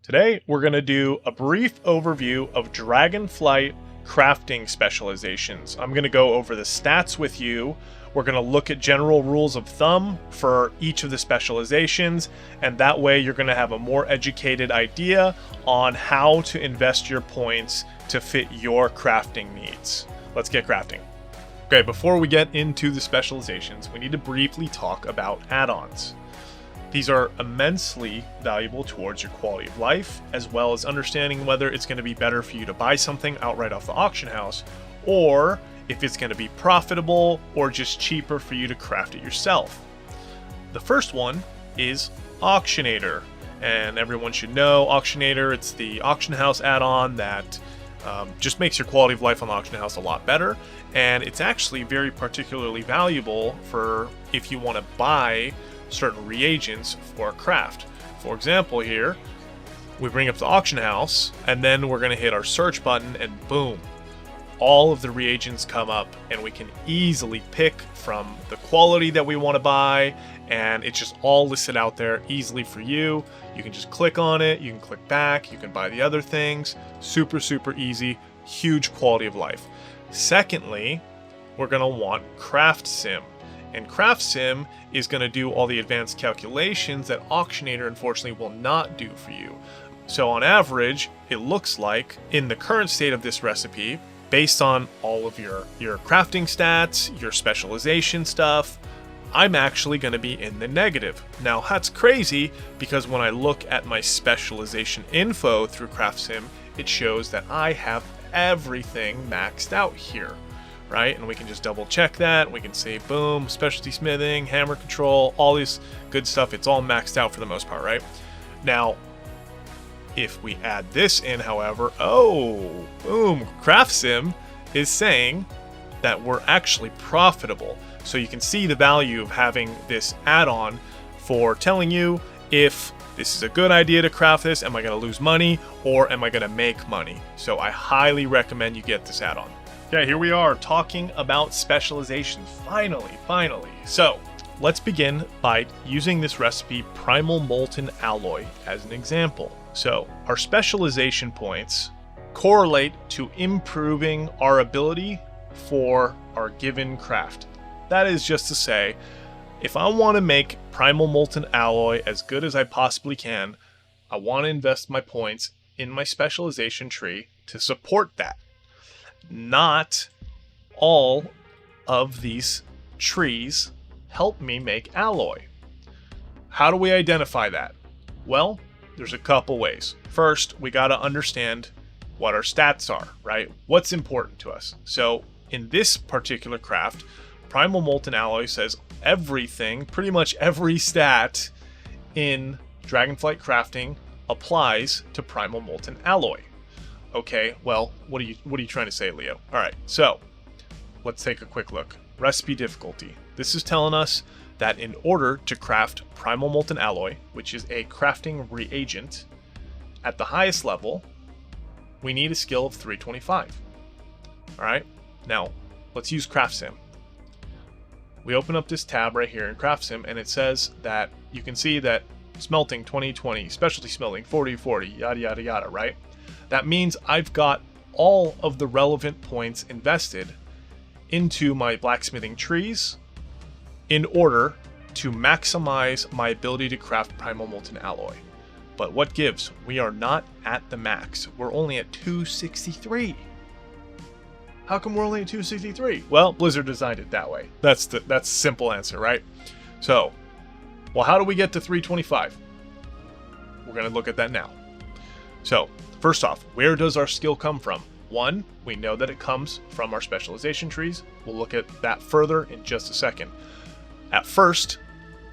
Today, we're going to do a brief overview of Dragonflight crafting specializations. I'm going to go over the stats with you. We're going to look at general rules of thumb for each of the specializations, and that way you're going to have a more educated idea on how to invest your points to fit your crafting needs. Let's get crafting. Okay, before we get into the specializations, we need to briefly talk about add-ons. These are immensely valuable towards your quality of life, as well as understanding whether it's going to be better for you to buy something outright off the auction house, or if it's going to be profitable or just cheaper for you to craft it yourself. The first one is Auctionator, and everyone should know Auctionator. It's the auction house add-on that just makes your quality of life on the auction house a lot better, and it's actually very particularly valuable for if you want to buy certain reagents for a craft. For example, here we bring up the auction house and then we're going to hit our search button and boom, all of the reagents come up and we can easily pick from the quality that we want to buy, and it's just all listed out there easily for you. You can just click on it, you can click back, you can buy the other things. Super easy, huge quality of life. Secondly, we're going to want Craft Sim. And Craft Sim is going to do all the advanced calculations that Auctionator unfortunately will not do for you. So on average, it looks like in the current state of this recipe, based on all of your crafting stats, your specialization stuff, I'm actually going to be in the negative. Now that's crazy because when I look at my specialization info through Craft Sim, it shows that I have everything maxed out here. Right? And we can just double check that. We can say, boom, specialty smithing, hammer control, all this good stuff. It's all maxed out for the most part, right? Now, if we add this in, however, oh, boom, Craft Sim is saying that we're actually profitable. So you can see the value of having this add-on for telling you if this is a good idea to craft this, am I going to lose money or am I going to make money? So I highly recommend you get this add-on. Okay, here we are talking about specializations. Finally. So let's begin by using this recipe Primal Molten Alloy as an example. So our specialization points correlate to improving our ability for our given craft. That is just to say, if I want to make Primal Molten Alloy as good as I possibly can, I want to invest my points in my specialization tree to support that. Not all of these trees help me make alloy. How do we identify that? Well, there's a couple ways. First, we got to understand what our stats are, right? What's important to us. So in this particular craft, Primal Molten Alloy says everything, pretty much every stat in Dragonflight crafting applies to Primal Molten Alloy. Okay, well, what are you trying to say, Leo? All right, so let's take a quick look. Recipe difficulty. This is telling us that in order to craft Primal Molten Alloy, which is a crafting reagent, at the highest level, we need a skill of 325. All right, now let's use Craft Sim. We open up this tab right here in Craft Sim, and it says that you can see that smelting 2020, specialty smelting 4040, yada, right? That means I've got all of the relevant points invested into my blacksmithing trees in order to maximize my ability to craft Primal Molten Alloy. But what gives? We are not at the max. We're only at 263. How come we're only at 263? Well, Blizzard designed it that way. That's the simple answer, right? So, well, how do we get to 325? We're going to look at that now. So, first off, where does our skill come from? One, we know that it comes from our specialization trees. We'll look at that further in just a second. At first,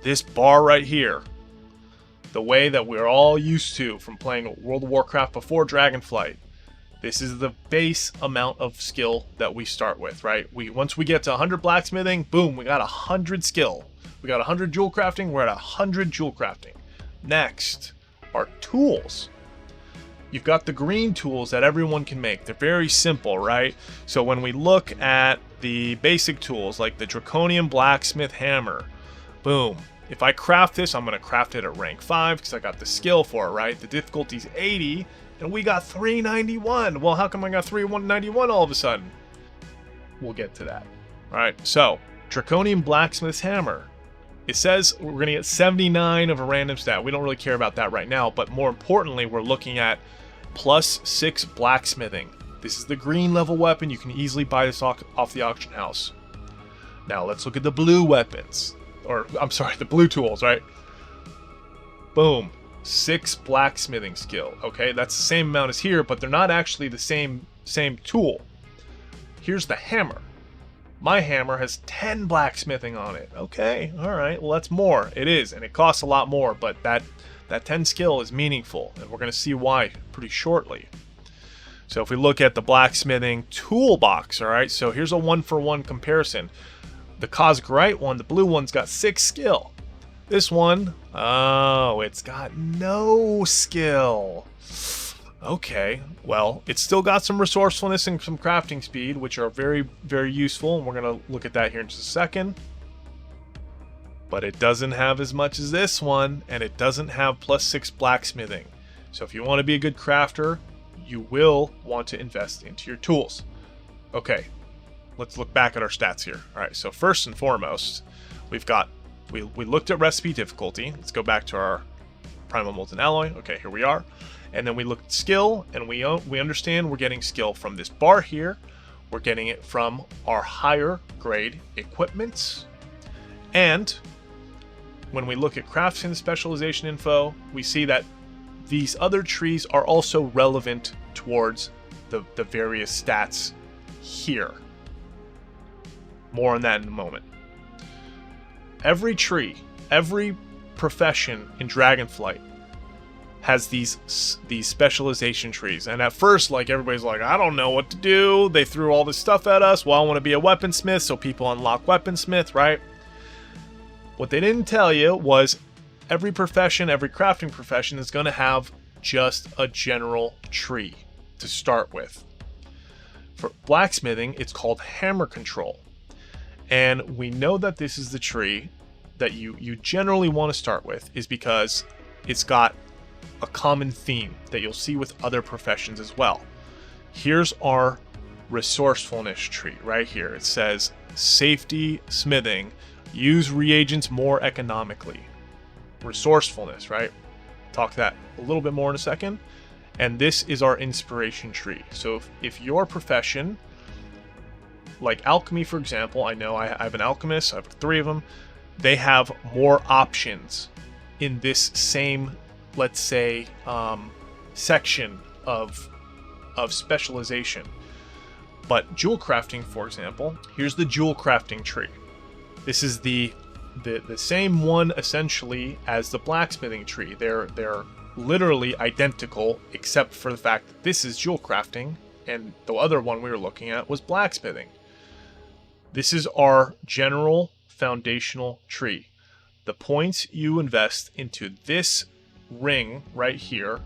this bar right here, the way that we're all used to from playing World of Warcraft before Dragonflight, this is the base amount of skill that we start with, right? Once we get to 100 blacksmithing, boom, we got 100 skill. We got 100 jewel crafting, we're at 100 jewel crafting. Next, our tools. You've got the green tools that everyone can make. They're very simple, right? So when we look at the basic tools like the Draconian Blacksmith Hammer, boom, If I craft this, I'm going to craft it at rank 5 because I got the skill for it, right? The difficulty's 80, and we got 391. Well, how come I got 391 all of a sudden? We'll get to that. All right, so Draconian Blacksmith's Hammer. It says we're going to get 79 of a random stat. We don't really care about that right now, but more importantly, we're looking at +6 blacksmithing. This is the green level weapon. You can easily buy this off the auction house. Now let's look at the blue weapons. Or, I'm sorry, the blue tools, right? Boom. 6 blacksmithing skill. Okay, that's the same amount as here, but they're not actually the same tool. Here's the hammer. My hammer has 10 blacksmithing on it. Okay, alright, well that's more. It is, and it costs a lot more, but that 10 skill is meaningful, and we're going to see why pretty shortly. So if we look at the blacksmithing toolbox, alright, so here's a 1-for-1 comparison. The Cosgrite one, the blue one's got 6 skill. This one, oh, it's got no skill. Okay, well, it's still got some resourcefulness and some crafting speed, which are very, very useful, and we're going to look at that here in just a second. But it doesn't have as much as this one, and it doesn't have +6 blacksmithing. So if you want to be a good crafter, you will want to invest into your tools. Okay, let's look back at our stats here. All right, so first and foremost, we looked at recipe difficulty. Let's go back to our primal molten alloy. Okay, here we are. And then we looked at skill, and we understand we're getting skill from this bar here. We're getting it from our higher grade equipments. And when we look at craftsman specialization info, we see that these other trees are also relevant towards the various stats here. More on that in a moment. Every tree, every profession in Dragonflight has these specialization trees. And at first, like, everybody's like, I don't know what to do. They threw all this stuff at us. Well, I want to be a weaponsmith, so people unlock weaponsmith, right? What they didn't tell you was every profession, every crafting profession is going to have just a general tree to start with. For blacksmithing, it's called hammer control. And we know that this is the tree that you generally want to start with, is because it's got a common theme that you'll see with other professions as well. Here's our resourcefulness tree right here. It says safety smithing, use reagents more economically. Resourcefulness, right? Talk that a little bit more in a second. And this is our inspiration tree. So if your profession, like alchemy, for example, I know I have an alchemist, I have 3 of them. They have more options in this same, let's say, section of specialization. But jewel crafting, for example, here's the jewel crafting tree. This is the same one essentially as the blacksmithing tree. They're literally identical, except for the fact that this is jewel crafting and the other one we were looking at was blacksmithing. This is our general foundational tree. The points you invest into this ring right here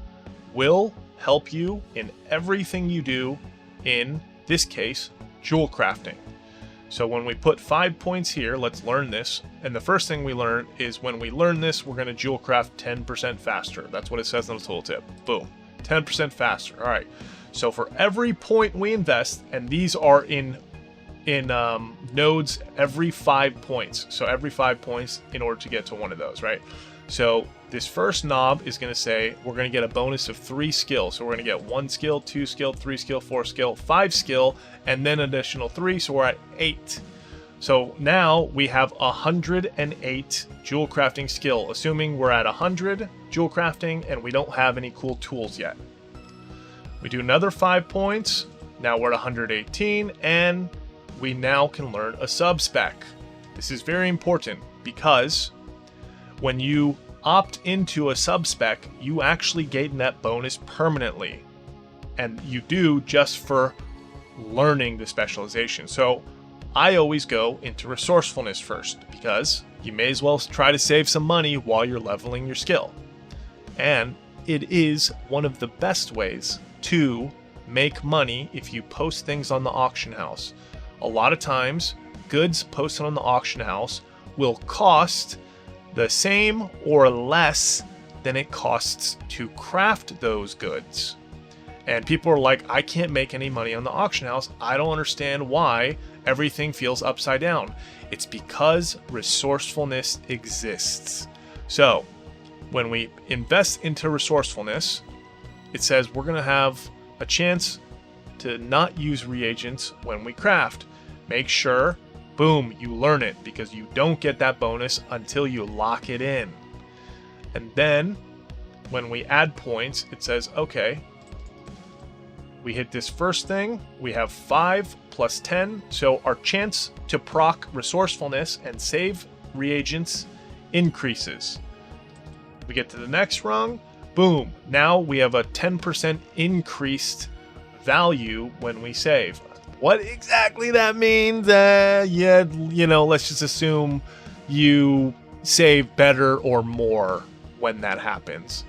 will help you in everything you do, in this case, jewel crafting. So when we put 5 points here, let's learn this. And the first thing we learn is when we learn this, we're going to jewel craft 10% faster. That's what it says on the tooltip. Boom. 10% faster. All right. So for every point we invest, and these are in nodes every 5 points. So every 5 points in order to get to one of those, right? So this first knob is going to say we're going to get a bonus of 3 skill. So we're going to get 1 skill, 2 skill, 3 skill, 4 skill, 5 skill, and then additional 3. So we're at 8. So now we have 108 jewel crafting skill, assuming we're at 100 jewel crafting and we don't have any cool tools yet. We do another 5 points. Now we're at 118, and we now can learn a sub-spec. This is very important because when you opt into a sub-spec, you actually gain that bonus permanently. And you do just for learning the specialization. So I always go into resourcefulness first, because you may as well try to save some money while you're leveling your skill. And it is one of the best ways to make money if you post things on the auction house. A lot of times, goods posted on the auction house will cost the same or less than it costs to craft those goods. And people are like, I can't make any money on the auction house. I don't understand why everything feels upside down. It's because resourcefulness exists. So when we invest into resourcefulness, it says we're going to have a chance to not use reagents when we craft. Make sure, boom, you learn it, because you don't get that bonus until you lock it in. And then when we add points, it says, okay, we hit this first thing, we have 5 plus 10, so our chance to proc resourcefulness and save reagents increases. We get to the next rung, boom, now we have a 10% increased value when we save. What exactly that means, yeah, you know, let's just assume you save better or more when that happens.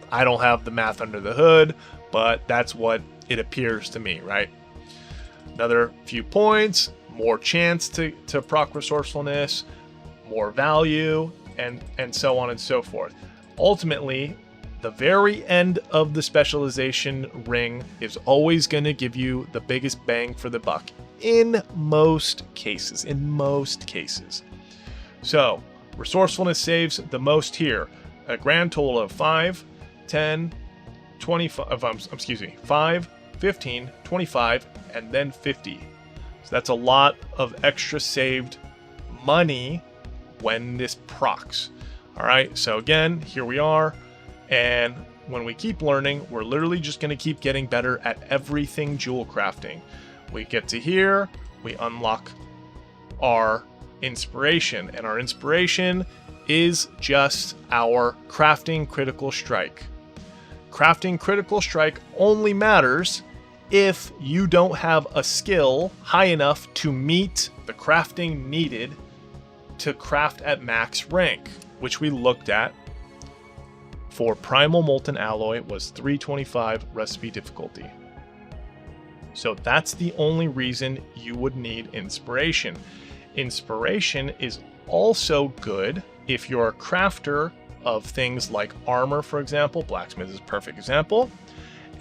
I don't have the math under the hood, but that's what it appears to me, right? Another few points, more chance to proc resourcefulness, more value, and so on and so forth. Ultimately, the very end of the specialization ring is always going to give you the biggest bang for the buck in most cases. So resourcefulness saves the most here. A grand total of 5, 10, 25, 5, 15, 25, and then 50. So that's a lot of extra saved money when this procs. All right, so again, here we are. And when we keep learning, we're literally just going to keep getting better at everything jewel crafting. We get to here, we unlock our inspiration, and our inspiration is just our crafting critical strike. Crafting critical strike only matters if you don't have a skill high enough to meet the crafting needed to craft at max rank, which we looked at for primal molten alloy was 325 recipe difficulty. So that's the only reason you would need inspiration. Inspiration is also good if you're a crafter of things like armor, for example. Blacksmith is a perfect example.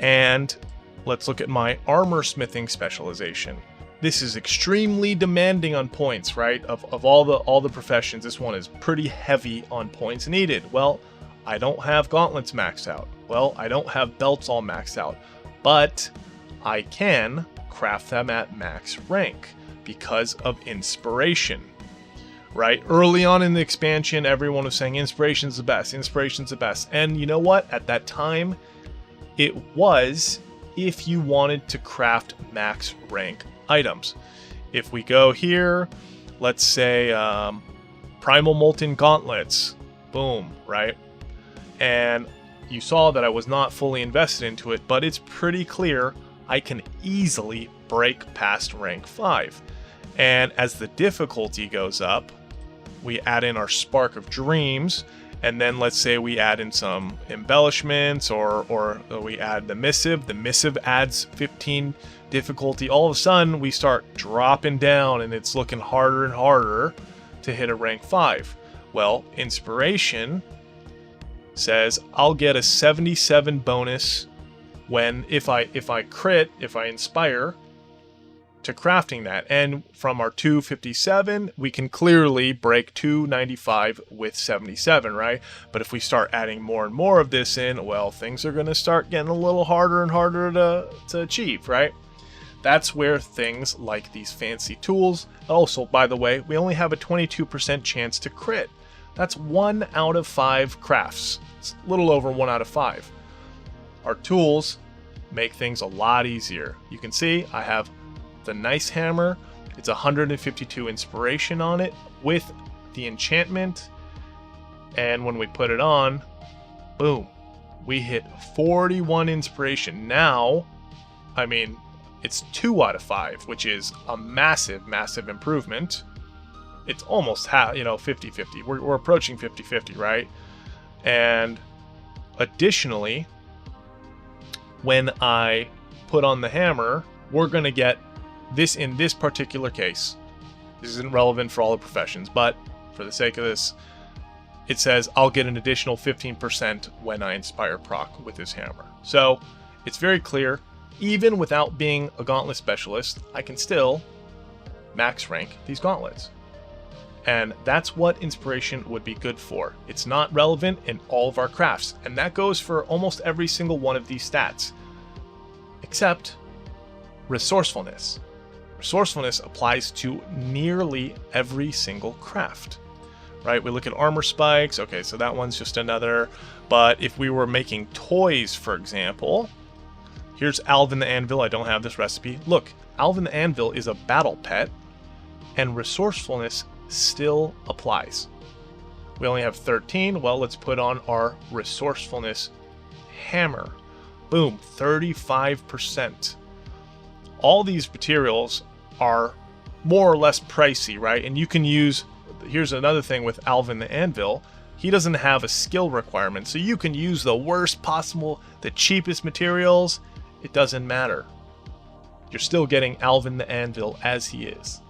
And let's look at my armor smithing specialization. This is extremely demanding on points, right? Of all the professions, this one is pretty heavy on points needed. Well, I don't have gauntlets maxed out. Well, I don't have belts all maxed out, but I can craft them at max rank because of inspiration, right? Early on in the expansion, everyone was saying inspiration's the best, inspiration's the best. And you know what? At that time, it was if you wanted to craft max rank items. If we go here, let's say primal molten gauntlets, boom, right? And you saw that I was not fully invested into it, but it's pretty clear I can easily break past rank 5. And as the difficulty goes up, we add in our Spark of Dreams, and then let's say we add in some embellishments, or we add the Missive. The Missive adds 15 difficulty. All of a sudden, we start dropping down, and it's looking harder and harder to hit a rank 5. Well, Inspiration says I'll get a 77 bonus when if I inspire to crafting that. And from our 257, we can clearly break 295 with 77, right? But if we start adding more and more of this in, well, things are going to start getting a little harder and harder to achieve, right? That's where things like these fancy tools. Also, by the way, we only have a 22% chance to crit. That's 1 out of 5 crafts. It's a little over 1 out of 5. Our tools make things a lot easier. You can see I have the nice hammer. It's 152 inspiration on it with the enchantment. And when we put it on, boom, we hit 41 inspiration. Now, I mean, it's 2 out of 5, which is a massive, massive improvement. It's almost 50-50. We're approaching 50-50, right? And additionally, when I put on the hammer, we're going to get this in this particular case. This isn't relevant for all the professions, but for the sake of this it says I'll get an additional 15% when I inspire proc with this hammer. So it's very clear, even without being a gauntlet specialist, I can still max rank these gauntlets. And that's what inspiration would be good for. It's not relevant in all of our crafts, and that goes for almost every single one of these stats, except resourcefulness. Resourcefulness applies to nearly every single craft, right? We look at armor spikes. Okay, so that one's just another. But if we were making toys, for example, here's Alvin the Anvil. I don't have this recipe. Look, Alvin the Anvil is a battle pet, and resourcefulness still applies. We only have 13. Well, let's put on our resourcefulness hammer. Boom, 35%. All these materials are more or less pricey, right? And you can use, here's another thing with Alvin the Anvil, he doesn't have a skill requirement, so you can use the worst possible, the cheapest materials, it doesn't matter. You're still getting Alvin the Anvil as he is.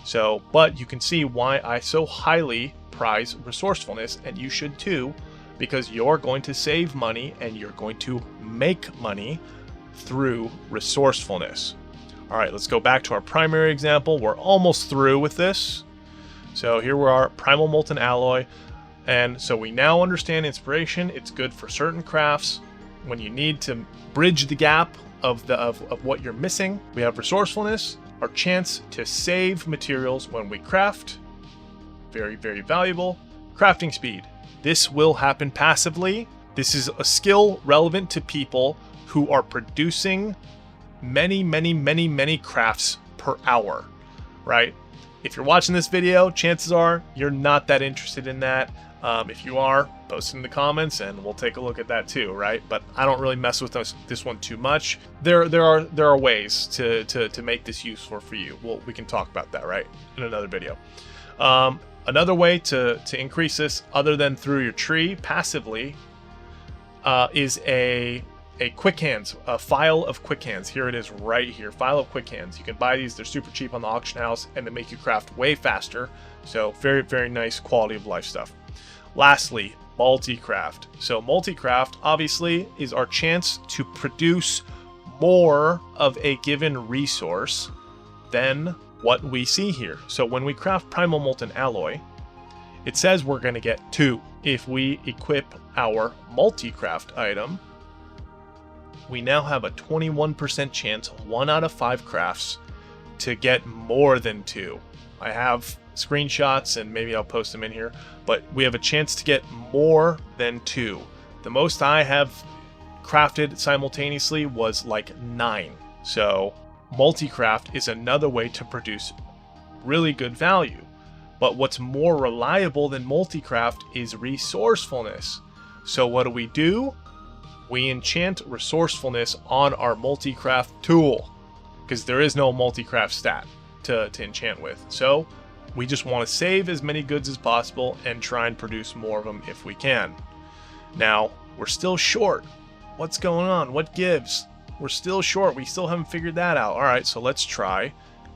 So, but you can see why I so highly prize resourcefulness, and you should too, because you're going to save money and you're going to make money through resourcefulness. All right, let's go back to our primary example. We're almost through with this. So here we are, Primal Molten Alloy. And so we now understand inspiration. It's good for certain crafts when you need to bridge the gap of what you're missing. We have resourcefulness, our chance to save materials when we craft. Very, very valuable. Crafting speed. This will happen passively. This is a skill relevant to people who are producing many crafts per hour, right? If you're watching this video, chances are you're not that interested in that. If you are, post it in the comments and we'll take a look at that too, right? But I don't really mess with this one too much. There are ways to make this useful for you. Well, we can talk about that, right, in another video. Another way to increase this, other than through your tree passively, is a quick hands, a file of quick hands. Here it is right here, file of quick hands. You can buy these, they're super cheap on the auction house, and they make you craft way faster. So very, very nice quality of life stuff. Lastly, multicraft. So multicraft obviously is our chance to produce more of a given resource than what we see here. So when we craft Primal Molten Alloy, it says we're going to get 2. If we equip our multicraft item, we now have a 21% chance, 1 out of 5 crafts, to get more than 2. I have screenshots and maybe I'll post them in here, but we have a chance to get more than 2. The most I have crafted simultaneously was like 9. So multicraft is another way to produce really good value. But what's more reliable than multicraft is resourcefulness. So what do? We enchant resourcefulness on our multicraft tool, because there is no multicraft stat to enchant with. So we just want to save as many goods as possible and try and produce more of them if we can. Now, we're still short. What's going on? What gives? We're still short. We still haven't figured that out. All right, so let's try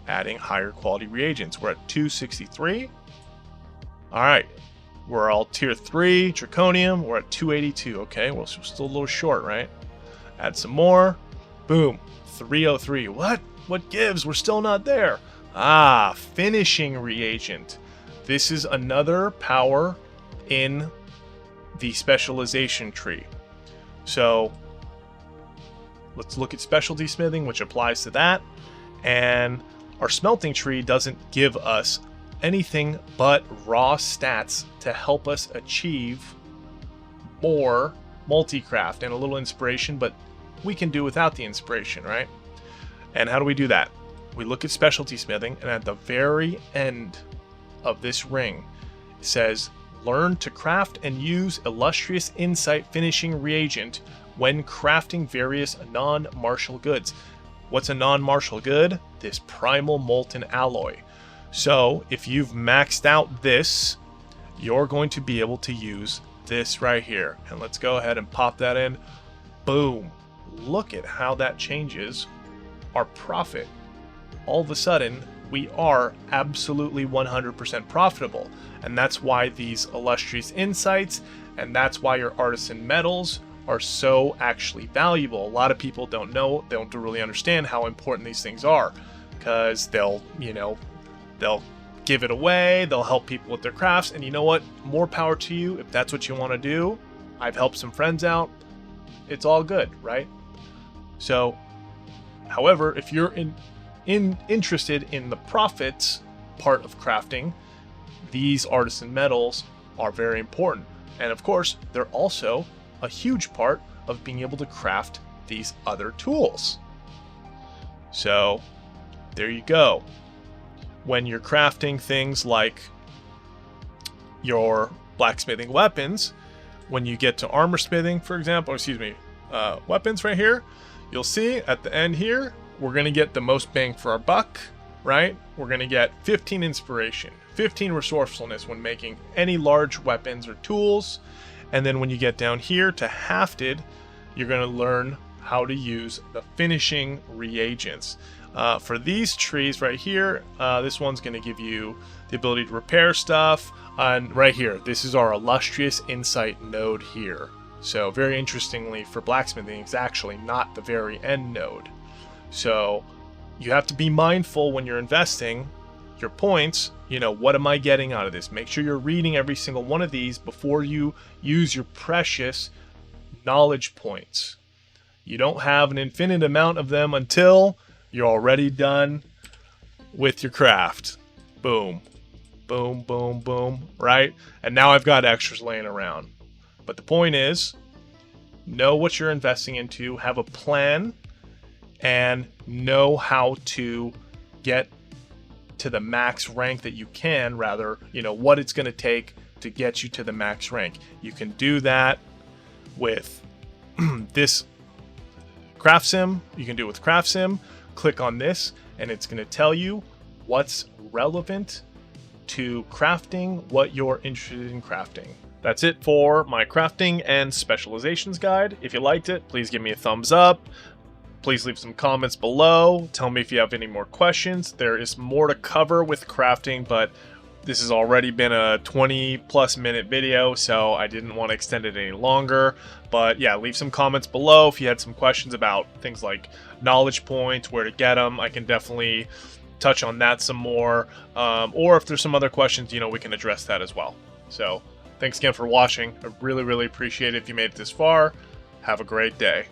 adding higher quality reagents. We're at 263. All right. We're all tier 3, Draconium, we're at 282. Okay, well, so we're still a little short, right? Add some more. Boom, 303. What? What gives? We're still not there. Ah, finishing reagent. This is another power in the specialization tree. So let's look at specialty smithing, which applies to that. And our smelting tree doesn't give us anything but raw stats to help us achieve more multicraft and a little inspiration, but we can do without the inspiration, right? And how do we do that? We look at specialty smithing, and at the very end of this ring, it says, learn to craft and use illustrious insight finishing reagent when crafting various non-martial goods. What's a non-martial good? This Primal Molten Alloy. So if you've maxed out this, you're going to be able to use this right here. And let's go ahead and pop that in. Boom. Look at how that changes our profit. All of a sudden, we are absolutely 100% profitable. And that's why these illustrious insights, and that's why your artisan metals are so actually valuable. A lot of people don't know, they don't really understand how important these things are, because they'll give it away, they'll help people with their crafts, and you know what? More power to you if that's what you want to do. I've helped some friends out. It's all good, right? So, however, if you're interested in the profits part of crafting, these artisan metals are very important. And of course, they're also a huge part of being able to craft these other tools. So, there you go. When you're crafting things like your blacksmithing weapons, when you get to armor smithing, for example, weapons right here, you'll see at the end here, we're going to get the most bang for our buck, right? We're going to get 15 inspiration, 15 resourcefulness when making any large weapons or tools. And then when you get down here to hafted, you're going to learn how to use the finishing reagents. For these trees right here, this one's going to give you the ability to repair stuff. And right here, this is our illustrious insight node here. So very interestingly, for blacksmithing, it's actually not the very end node. So you have to be mindful when you're investing your points. What am I getting out of this? Make sure you're reading every single one of these before you use your precious knowledge points. You don't have an infinite amount of them until you're already done with your craft. Boom, boom, boom, boom, right? And now I've got extras laying around. But the point is, know what you're investing into, have a plan, and know how to get to the max rank that you can, what it's going to take to get you to the max rank. You can do that with this craft sim. You can do it with craft sim. Click on this and it's going to tell you what's relevant to crafting, what you're interested in crafting. That's it for my crafting and specializations guide. If you liked it, please give me a thumbs up. Please leave some comments below. Tell me if you have any more questions. There is more to cover with crafting, but this has already been a 20+ minute video, so I didn't want to extend it any longer. But yeah, leave some comments below if you had some questions about things like knowledge points, where to get them. I can definitely touch on that some more. Or if there's some other questions, we can address that as well. So thanks again for watching. I really, really appreciate it if you made it this far. Have a great day.